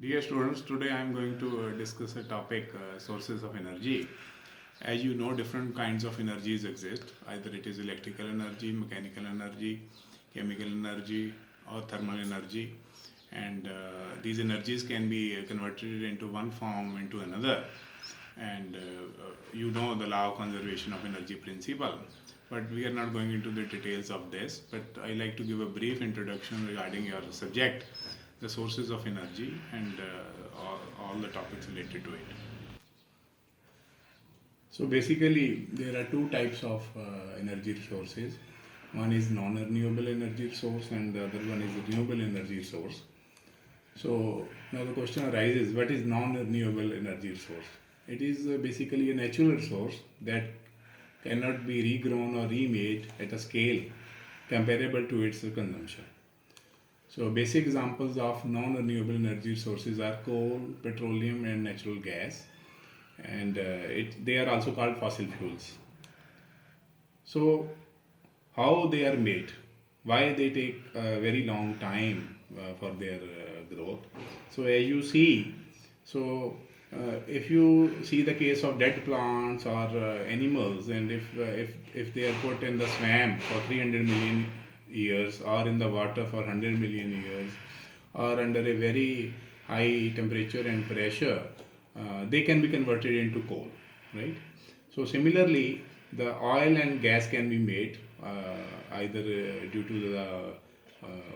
Dear students, today I am going to discuss a topic sources of energy. As you know, different kinds of energies exist. Either it is electrical energy, mechanical energy, chemical energy, or thermal energy. And these energies can be converted into one form into another. And you know the law of conservation of energy principle. But we are not going into the details of this. But I like to give a brief introduction regarding your subject, the sources of energy, and all the topics related to it. So basically, there are two types of energy resources. One is non-renewable energy source, and the other one is renewable energy source. So now the question arises: what is non-renewable energy source? It is basically a natural resource that cannot be regrown or remade at a scale comparable to its consumption. So basic examples of non-renewable energy sources are coal, petroleum, and natural gas, and they are also called fossil fuels. So how they are made, why they take a very long time for their growth. So as you see, if you see the case of dead plants or animals, and if they are put in the swamp for 300 million years, or in the water for 100 million years, or under a very high temperature and pressure, they can be converted into coal, right? So similarly, the oil and gas can be made either due to the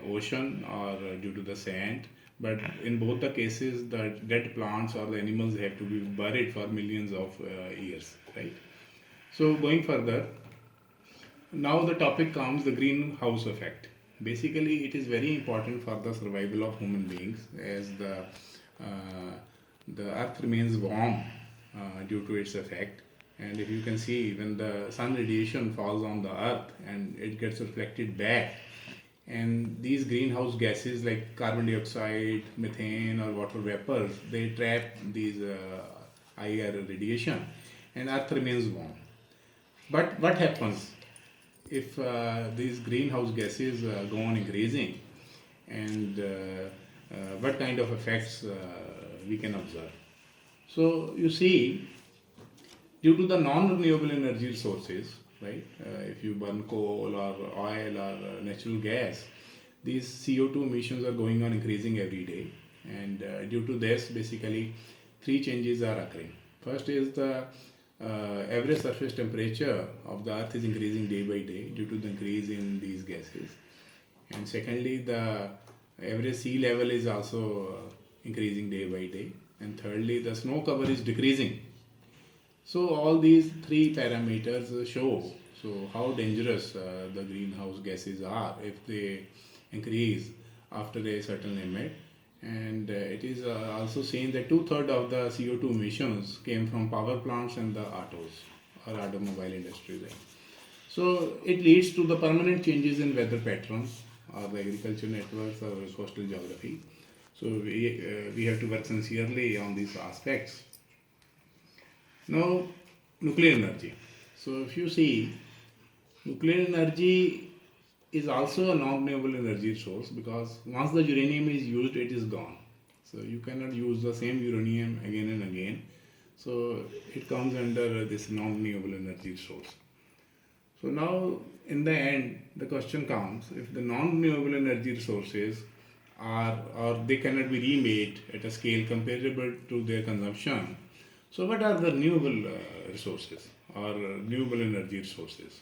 ocean or due to the sand. But in both the cases, the dead plants or the animals have to be buried for millions of years, right? So going further, now the topic comes the greenhouse effect. Basically, it is very important for the survival of human beings, as the earth remains warm due to its effect. And if you can see, when the sun radiation falls on the earth and it gets reflected back, and these greenhouse gases like carbon dioxide, methane, or water vapors, they trap these IR radiation, and earth remains warm. But what happens if these greenhouse gases go on increasing, and what kind of effects we can observe? So you see, due to the non-renewable energy sources, right? If you burn coal or oil or natural gas, these CO2 emissions are going on increasing every day, and due to this, basically, three changes are occurring. First is the average surface temperature of the earth is increasing day by day due to the increase in these gases, and secondly, the average sea level is also increasing day by day, and thirdly, the snow cover is decreasing. So all these three parameters show how dangerous the greenhouse gases are if they increase after a certain limit. And it is also seen that two-thirds of the CO2 emissions came from power plants and the autos or automobile industry. Right? So it leads to the permanent changes in weather patterns or the agriculture networks or coastal geography. So we have to work sincerely on these aspects. Now, nuclear energy. So, if you see, nuclear energy is also a non-renewable energy source, because once the uranium is used, it is gone. So, you cannot use the same uranium again and again. So, it comes under this non-renewable energy source. So, now in the end, the question comes, if the non-renewable energy resources are, or they cannot be remade at a scale comparable to their consumption, so what are the renewable resources or renewable energy resources?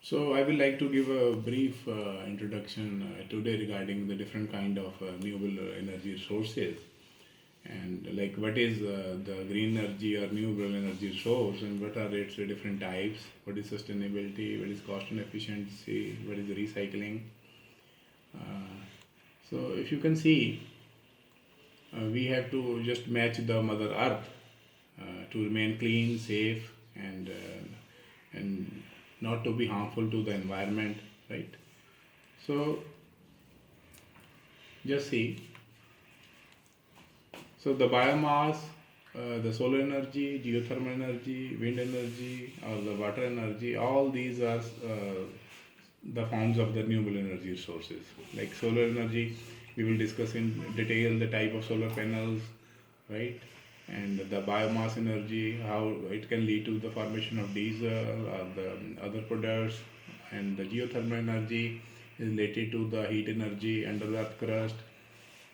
So I will like to give a brief introduction today regarding the different kind of renewable energy sources, and like what is the green energy or renewable energy source, and what are its different types, what is sustainability, what is cost and efficiency, what is recycling. So if you can see, we have to just match the mother earth to remain clean, safe, and not to be harmful to the environment, right? So just see, so the biomass, the solar energy, geothermal energy, wind energy, or the water energy, all these are the forms of the renewable energy sources. Like solar energy, We will discuss in detail the type of solar panels, right? And the biomass energy, how it can lead to the formation of diesel or the other products, and the geothermal energy is related to the heat energy under the earth crust,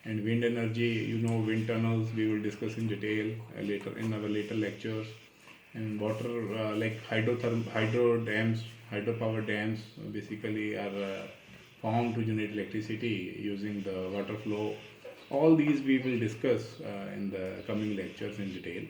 and wind energy, wind tunnels, we will discuss in detail later in our later lectures. And water, like hydro dams, hydropower dams, basically are formed to generate electricity using the water flow. All these we will discuss in the coming lectures in detail.